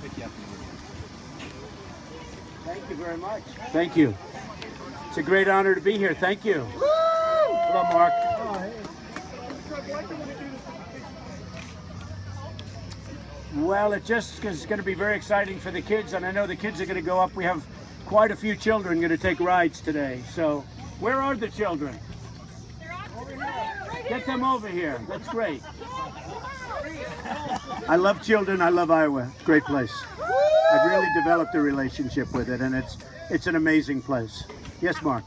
pick you up. Thank you very much. Thank you. It's a great honor to be here. Thank you. Woo! Hello, Mark. Oh, hey. Well, it just is going to be very exciting for the kids, and I know the kids are going to go up. We have quite a few children going to take rides today. So, where are the children? Get them over here. That's great. I love children. I love Iowa. Great place. I've really developed a relationship with it, and it's an amazing place. Yes, Mark.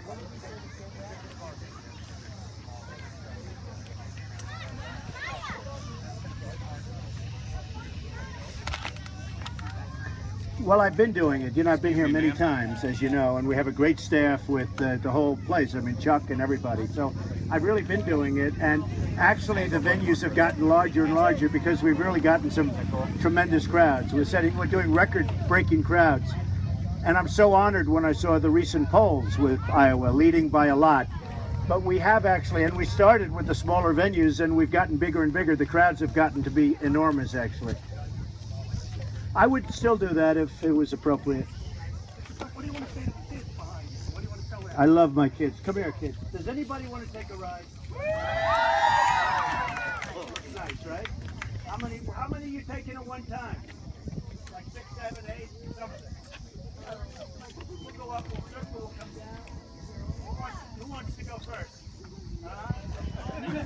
Well, I've been doing it. You know, I've been here many times, as you know, and we have a great staff with the whole place. I mean, Chuck and everybody. So I've really been doing it, and actually the venues have gotten larger and larger because we've really gotten some tremendous crowds. We're doing record-breaking crowds, and I'm so honored when I saw the recent polls with Iowa leading by a lot. But we have actually, and we started with the smaller venues, and we've gotten bigger and bigger. The crowds have gotten to be enormous, actually. I would still do that if it was appropriate. What do you want to say to the kids behind you? What do you want to tell them? I love my kids. Come here, kids. Does anybody want to take a ride? Looks nice, right? How many are you taking at one time? Like 6, 7, 8, something. We'll go up, we'll circle, we'll come down. Who wants to go first? We're gonna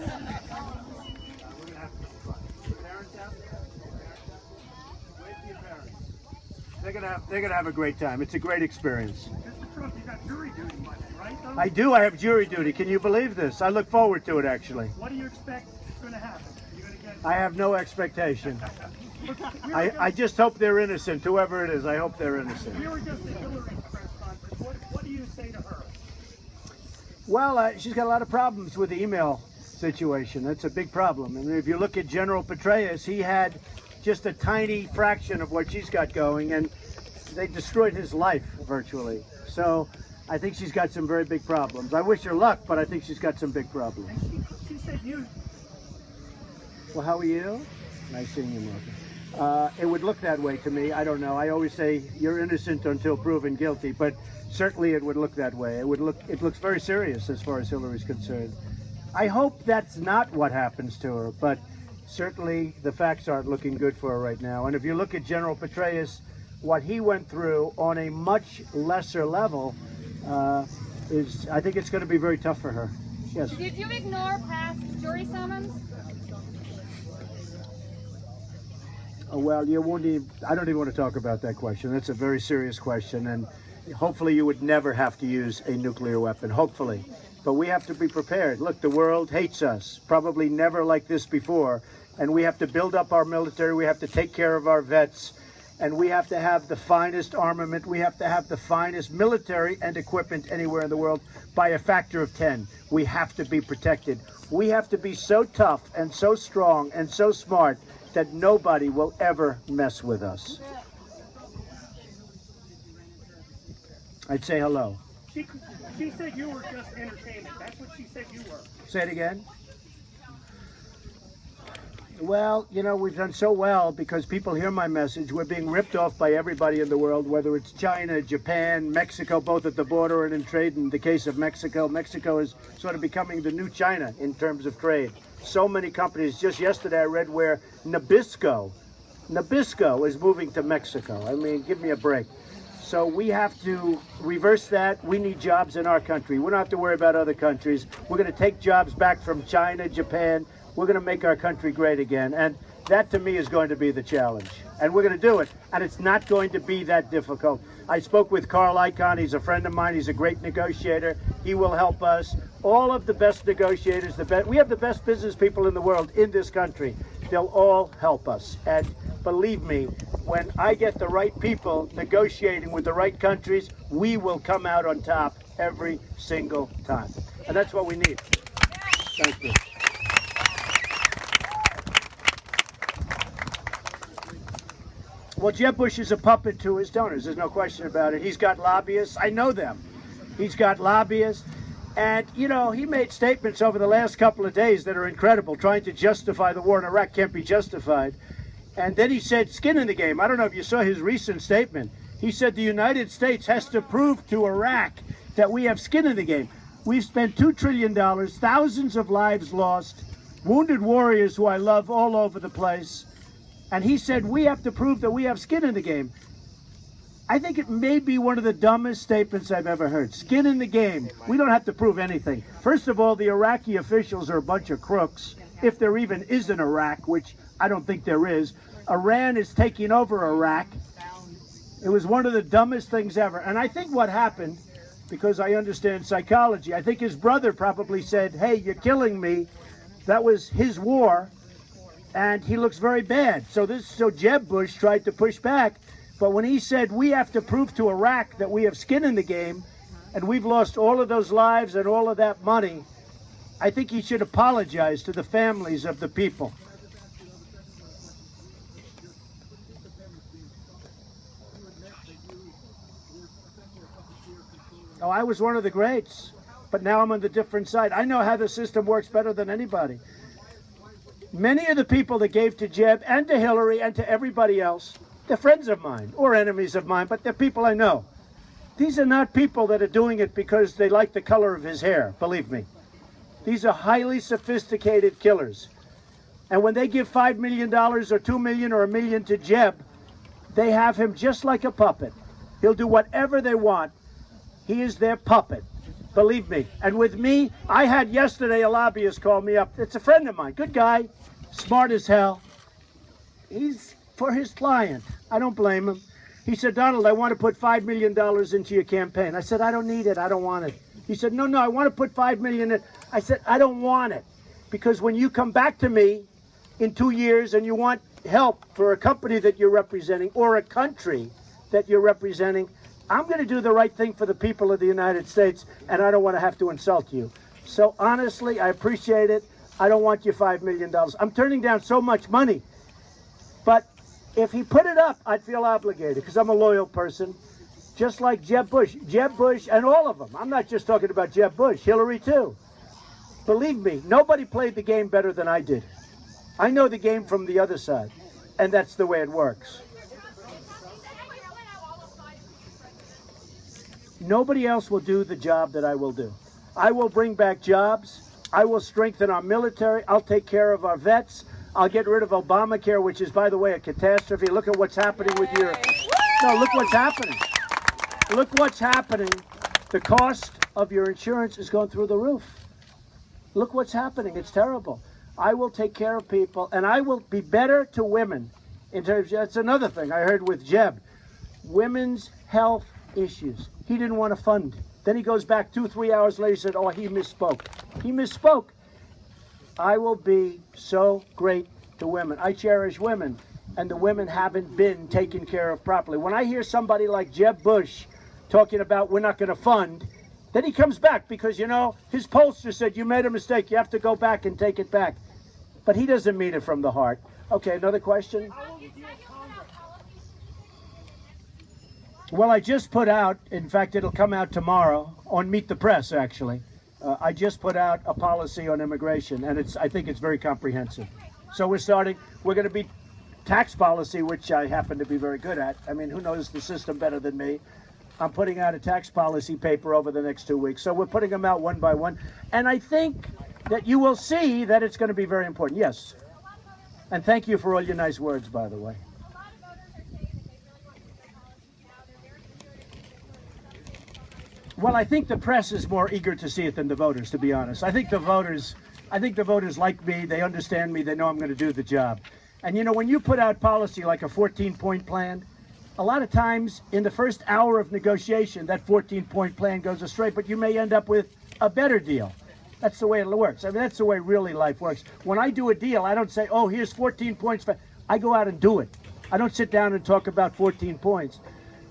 have to go fun. Your parents out there? They're gonna have a great time. It's a great experience. Mr. Trump, you got jury duty Monday, right? Though? I do. I have jury duty. Can you believe this? I look forward to it, actually. What do you expect is going to happen? You're going to get... I have no expectation. I just hope they're innocent. Whoever it is, I hope they're innocent. We were just at Hillary's press conference. What do you say to her? Well, she's got a lot of problems with the email situation. That's a big problem. And if you look at General Petraeus, he had just a tiny fraction of what she's got going, and they destroyed his life virtually. So I think she's got some very big problems. I wish her luck, but I think she's got some big problems. She said you. Well, how are you? Nice seeing you, Martha. It would look that way to me. I don't know. I always say you're innocent until proven guilty, but certainly it would look that way. It looks very serious as far as Hillary's concerned. I hope that's not what happens to her, but certainly the facts aren't looking good for her right now. And if you look at General Petraeus, what he went through on a much lesser level, I think it's going to be very tough for her. Yes. Did you ignore past jury summons? Oh, well, you won't even, I don't even want to talk about that question. That's a very serious question, and hopefully you would never have to use a nuclear weapon, hopefully. But we have to be prepared. Look, the world hates us, probably never like this before, and we have to build up our military, we have to take care of our vets, and we have to have the finest armament, we have to have the finest military and equipment anywhere in the world by a factor of 10. We have to be protected. We have to be so tough and so strong and so smart that nobody will ever mess with us. I'd say hello. She said you were just entertainment. That's what she said you were. Say it again. Well, you know, we've done so well because people hear my message. We're being ripped off by everybody in the world, whether it's China, Japan, Mexico, both at the border and in trade. In the case of Mexico, Mexico is sort of becoming the new China in terms of trade. So many companies. Just yesterday I read where Nabisco is moving to Mexico. I mean, give me a break. So we have to reverse that. We need jobs in our country. We don't have to worry about other countries. We're going to take jobs back from China, Japan. We're going to make our country great again. And that, to me, is going to be the challenge. And we're going to do it. And it's not going to be that difficult. I spoke with Carl Icahn. He's a friend of mine. He's a great negotiator. He will help us. All of the best negotiators, we have the best business people in the world in this country. They'll all help us. And believe me, when I get the right people negotiating with the right countries, we will come out on top every single time. And that's what we need. Thank you. Well, Jeb Bush is a puppet to his donors. There's no question about it. He's got lobbyists. I know them. He's got lobbyists. And, you know, he made statements over the last couple of days that are incredible, trying to justify the war in Iraq can't be justified. And then he said skin in the game. I don't know if you saw his recent statement. He said the United States has to prove to Iraq that we have skin in the game. We've spent $2 trillion, thousands of lives lost, wounded warriors who I love all over the place. And he said we have to prove that we have skin in the game. I think it may be one of the dumbest statements I've ever heard. Skin in the game. We don't have to prove anything. First of all, the Iraqi officials are a bunch of crooks, if there even is an Iraq, which I don't think there is. Iran is taking over Iraq. It was one of the dumbest things ever. And I think what happened, because I understand psychology, I think his brother probably said, hey, you're killing me. That was his war, and he looks very bad. So Jeb Bush tried to push back. But when he said we have to prove to Iraq that we have skin in the game and we've lost all of those lives and all of that money, I think he should apologize to the families of the people. Oh, I was one of the greats, but now I'm on the different side. I know how the system works better than anybody. Many of the people that gave to Jeb and to Hillary and to everybody else, they're friends of mine or enemies of mine, but they're people I know. These are not people that are doing it because they like the color of his hair, believe me. These are highly sophisticated killers. And when they give $5 million or $2 million or $1 million to Jeb, they have him just like a puppet. He'll do whatever they want. He is their puppet, believe me. And with me, I had yesterday a lobbyist call me up. It's a friend of mine, good guy, smart as hell. He's for his client. I don't blame him. He said, Donald, I want to put $5 million into your campaign. I said, I don't need it. I don't want it. He said, no, I want to put $5 million in. I said, I don't want it. Because when you come back to me in 2 years and you want help for a company that you're representing or a country that you're representing, I'm going to do the right thing for the people of the United States, and I don't want to have to insult you. So honestly, I appreciate it. I don't want your $5 million. I'm turning down so much money. But if he put it up, I'd feel obligated because I'm a loyal person, just like Jeb Bush. Jeb Bush and all of them. I'm not just talking about Jeb Bush, Hillary too. Believe me, nobody played the game better than I did. I know the game from the other side, and that's the way it works. Nobody else will do the job that I will do. I will bring back jobs. I will strengthen our military. I'll take care of our vets. I'll get rid of Obamacare, which is, by the way, a catastrophe. Look at what's happening with your... No, look what's happening. Look what's happening. The cost of your insurance is going through the roof. Look what's happening. It's terrible. I will take care of people, and I will be better to women. In terms, that's another thing I heard with Jeb. Women's health issues. He didn't want to fund. Then he goes back 2-3 hours later, he said, oh, he misspoke. He misspoke. I will be so great to women. I cherish women, and the women haven't been taken care of properly. When I hear somebody like Jeb Bush talking about we're not going to fund, then he comes back because, you know, his pollster said you made a mistake. You have to go back and take it back. But he doesn't mean it from the heart. Okay, another question? Well, I just put out, in fact, it'll come out tomorrow on Meet the Press, actually. I just put out a policy on immigration, and I think it's very comprehensive. So we're going to be tax policy, which I happen to be very good at. I mean, who knows the system better than me? I'm putting out a tax policy paper over the next 2 weeks. So we're putting them out one by one. And I think that you will see that it's going to be very important. Yes. And thank you for all your nice words, by the way. Well, I think the press is more eager to see it than the voters, to be honest. I think the voters like me. They understand me. They know I'm going to do the job. And, you know, when you put out policy like a 14-point plan, a lot of times in the first hour of negotiation, that 14-point plan goes astray, but you may end up with a better deal. That's the way it works. I mean, that's the way really life works. When I do a deal, I don't say, oh, here's 14 points. I go out and do it. I don't sit down and talk about 14 points.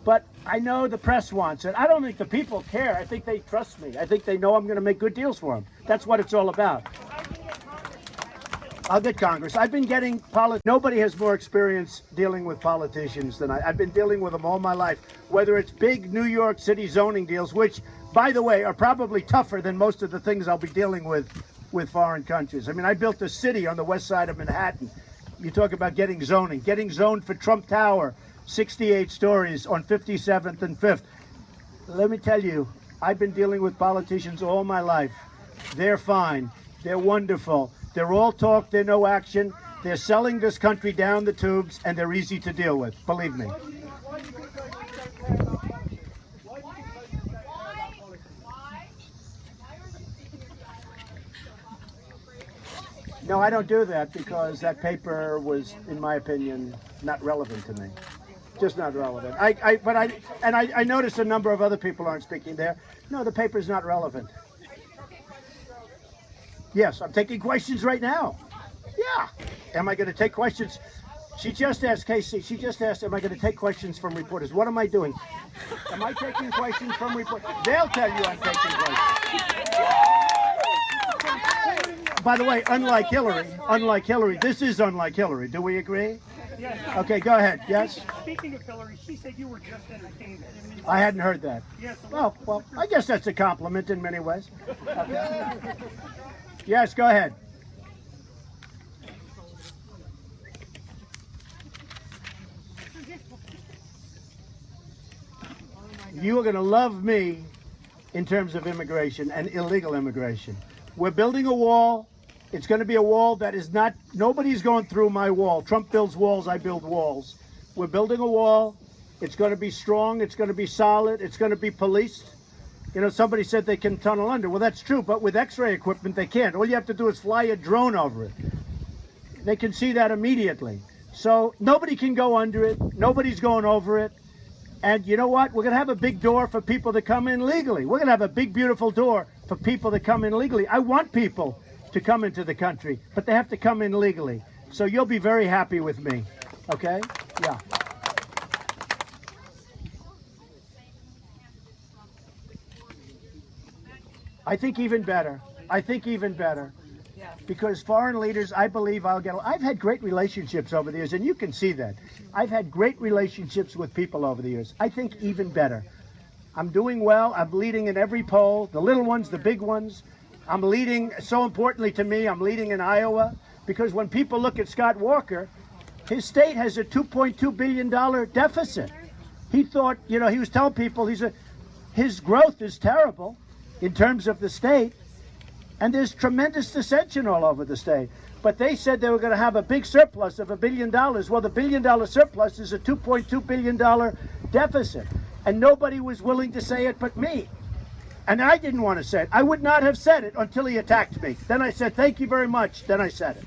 But I know the press wants it. I don't think the people care. I think they trust me. I think they know I'm going to make good deals for them. That's what it's all about. I'll get Congress. I've been getting politics. Nobody has more experience dealing with politicians than I've been dealing with them all my life, whether it's big New York City zoning deals, which, by the way, are probably tougher than most of the things I'll be dealing with foreign countries. I mean, I built a city on the west side of Manhattan. You talk about getting zoning. Getting zoned for Trump Tower, 68 stories on 57th and 5th. Let me tell you, I've been dealing with politicians all my life. They're fine. They're wonderful. They're all talk, they're no action. They're selling this country down the tubes, and they're easy to deal with. Believe me. No, I don't do that because that paper was, in my opinion, not relevant to me. Just not relevant. I noticed a number of other people aren't speaking there. No, the paper's not relevant. Yes, I'm taking questions right now. Yeah. Am I going to take questions? She just asked, Casey, she just asked, am I going to take questions from reporters? What am I doing? Am I taking questions from reporters? They'll tell you I'm taking questions. By the way, unlike Hillary, this is unlike Hillary. Do we agree? Yes. Okay, go ahead. Yes? Speaking of Hillary, she said you were just entertainment. I hadn't heard that. Yes. Well, I guess that's a compliment in many ways. Okay. Yes, go ahead. You are going to love me in terms of immigration and illegal immigration. We're building a wall. It's going to be a wall that is not, nobody's going through my wall. Trump builds walls, I build walls. We're building a wall. It's going to be strong. It's going to be solid. It's going to be policed. You know, somebody said they can tunnel under. Well, that's true, but with X-ray equipment, they can't. All you have to do is fly a drone over it. They can see that immediately. So nobody can go under it. Nobody's going over it. And you know what? We're going to have a big door for people to come in legally. We're going to have a big, beautiful door for people to come in legally. I want people to come into the country, but they have to come in legally. So you'll be very happy with me. Okay? Yeah. I think even better. Because foreign leaders, I believe I've had great relationships over the years, and you can see that. I've had great relationships with people over the years. I think even better. I'm doing well. I'm leading in every poll, the little ones, the big ones. I'm leading, so importantly to me, I'm leading in Iowa, because when people look at Scott Walker, his state has a $2.2 billion deficit. He thought, you know, he was telling people his growth is terrible in terms of the state, and there's tremendous dissension all over the state. But they said they were going to have a big surplus of $1 billion. Well, the $1 billion surplus is a $2.2 billion deficit. And nobody was willing to say it but me. And I didn't want to say it. I would not have said it until he attacked me. Then I said, thank you very much. Then I said it.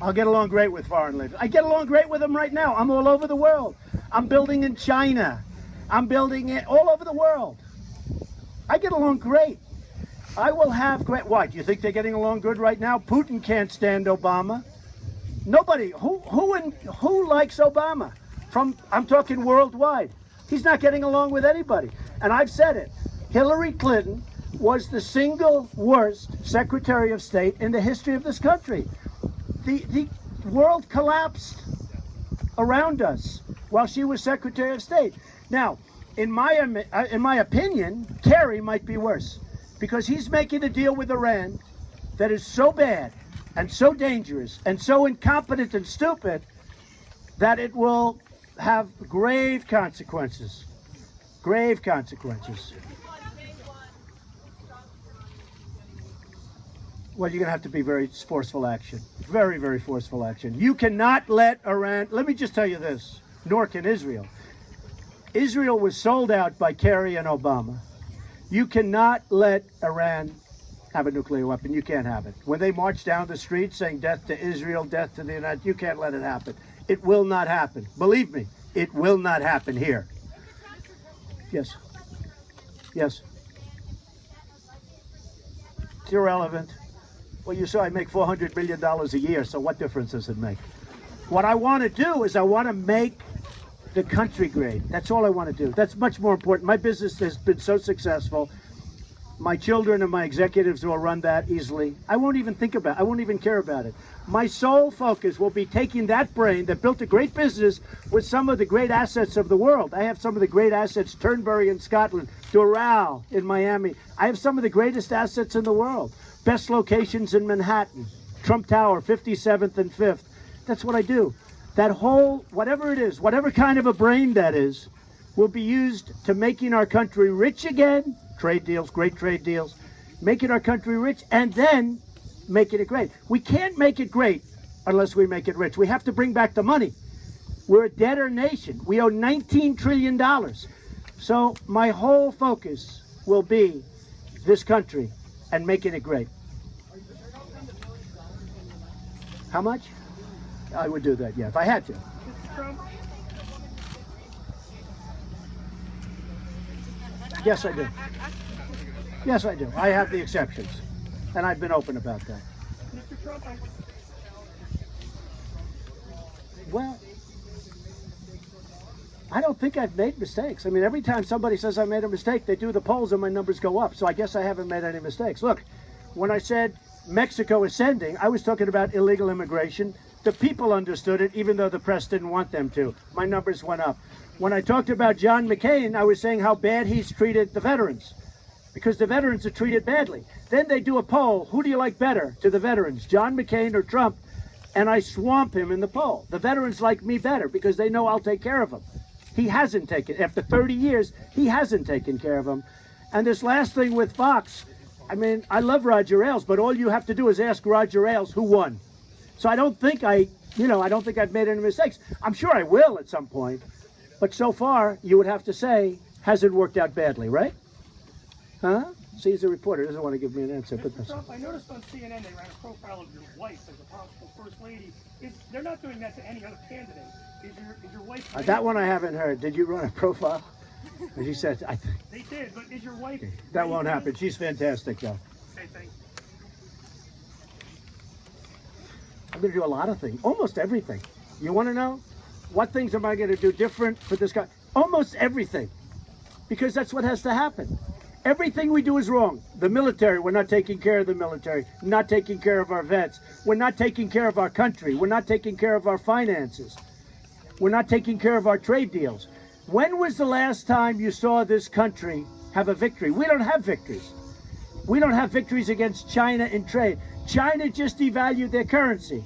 I'll get along great with foreign leaders. I get along great with them right now. I'm all over the world. I'm building in China. I'm building it all over the world. I get along great. I will have great. Why? Do you think they're getting along good right now? Putin can't stand Obama. Nobody. Who likes Obama? I'm talking worldwide. He's not getting along with anybody. And I've said it. Hillary Clinton was the single worst Secretary of State in the history of this country. The world collapsed around us while she was Secretary of State. Now, in my opinion, Kerry might be worse, because he's making a deal with Iran that is so bad and so dangerous and so incompetent and stupid that it will have grave consequences. Grave consequences. Well, you're going to have to be very forceful action. Very, very forceful action. You cannot let Iran... Let me just tell you this, nor can Israel. Israel was sold out by Kerry and Obama. You cannot let Iran have a nuclear weapon. You can't have it. When they march down the street saying death to Israel, death to the United States, you can't let it happen. It will not happen. Believe me, it will not happen here. Yes. Yes. It's irrelevant. Well, you saw I make $400 million a year, so what difference does it make? What I want to do is I want to make the country great. That's all I want to do. That's much more important. My business has been so successful. My children and my executives will run that easily. I won't even think about it. I won't even care about it. My sole focus will be taking that brain that built a great business with some of the great assets of the world. I have some of the great assets, Turnberry in Scotland, Doral in Miami. I have some of the greatest assets in the world. Best locations in Manhattan. Trump Tower, 57th and 5th. That's what I do. That whole, whatever it is, whatever kind of a brain that is, will be used to making our country rich again. Trade deals, great trade deals. Making our country rich and then making it great. We can't make it great unless we make it rich. We have to bring back the money. We're a debtor nation. We owe $19 trillion. So my whole focus will be this country and making it great. How much? I would do that, yeah, if I had to. Mr. Trump, Yes, I do. Yes, I do. I have the exceptions. And I've been open about that. Mr. Trump, Well, I don't think I've made mistakes. I mean, every time somebody says I made a mistake, they do the polls and my numbers go up. So I guess I haven't made any mistakes. Look, when I said Mexico is sending, I was talking about illegal immigration. The people understood it, even though the press didn't want them to. My numbers went up. When I talked about John McCain, I was saying how bad he's treated the veterans, because the veterans are treated badly. Then they do a poll. Who do you like better to the veterans, John McCain or Trump? And I swamp him in the poll. The veterans like me better because they know I'll take care of them. He hasn't taken, after 30 years, he hasn't taken care of them. And this last thing with Fox, I mean, I love Roger Ailes, but all you have to do is ask Roger Ailes who won. So I don't think I don't think I've made any mistakes. I'm sure I will at some point. But so far, you would have to say, hasn't worked out badly, right? Huh? See, he's a reporter. He doesn't want to give me an answer. But Mr. Trump, I noticed on CNN they ran a profile of your wife as a possible first lady. They're not doing that to any other candidate. Is your wife... that one I haven't heard. Did you run a profile? As you said, I think. They did, but is your wife... That won't happen. She's fantastic, though. Okay, thanks. I'm going to do a lot of things. Almost everything. You want to know? What things am I going to do different for this guy? Almost everything. Because that's what has to happen. Everything we do is wrong. The military, we're not taking care of the military. Not taking care of our vets. We're not taking care of our country. We're not taking care of our finances. We're not taking care of our trade deals. When was the last time you saw this country have a victory? We don't have victories. We don't have victories against China in trade. China just devalued their currency.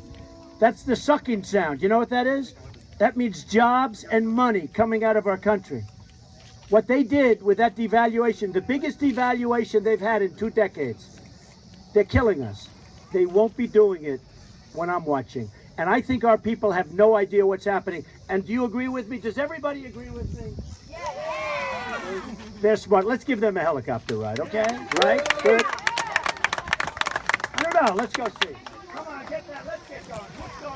That's the sucking sound. You know what that is? That means jobs and money coming out of our country. What they did with that devaluation, the biggest devaluation they've had in 2 decades, they're killing us. They won't be doing it when I'm watching. And I think our people have no idea what's happening. And do you agree with me? Does everybody agree with me? Yeah. They're smart. Let's give them a helicopter ride, okay? Right? Good. I don't know. Let's go see. Come on, get that. Let's get going. Let's go.